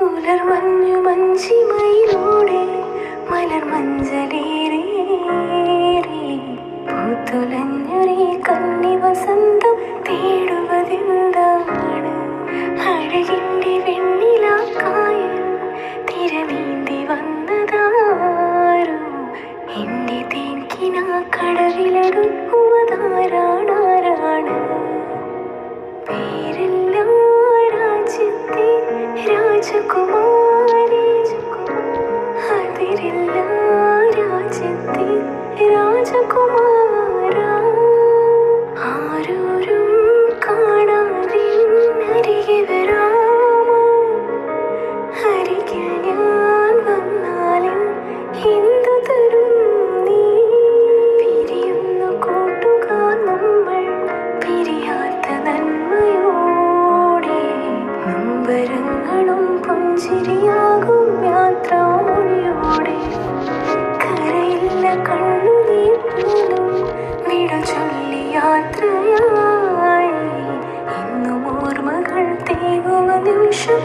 ഉലർമഞ്ഞു മഞ്ചിമയിലൂടെ മലർമഞ്ചലേറി പൂത്തുലഞ്ഞൊരേ കന്നി വസന്തം തേടുവതെന്താണ്? അഴകിൻ്റെ വെണ്ണിലാക്കായൽ തിരനീന്തി വന്നതാരോ? എൻ്റെ തേൻകിനാ കടവിലടുക്കുവതാരാണാരാണ്? പേരെല്ലാം രാജ്യത്തെ രാജകുമാരി, അതിരില്ല രാജ്യത്തെ രാജകുമാര. ആരോരും കാണാതെ അരികെ വരാമോ? അരികിൽ ഞാൻ വന്നാലും എന്തു തരും നീ? പിരിയുന്നു കൂട്ടുകാർ നമ്മൾ പിരിയാത്ത നന്മയോടെ. നൊമ്പരങ്ങളും പുഞ്ചിരിയാകും യാത്രാമൊഴിയോടെ. കരയില്ല കണ്ണുനീർ പോലും വിട ചൊല്ലി യാത്രയായി. ഇന്നും ഓർമ്മകൾ തേകുക നിമിഷം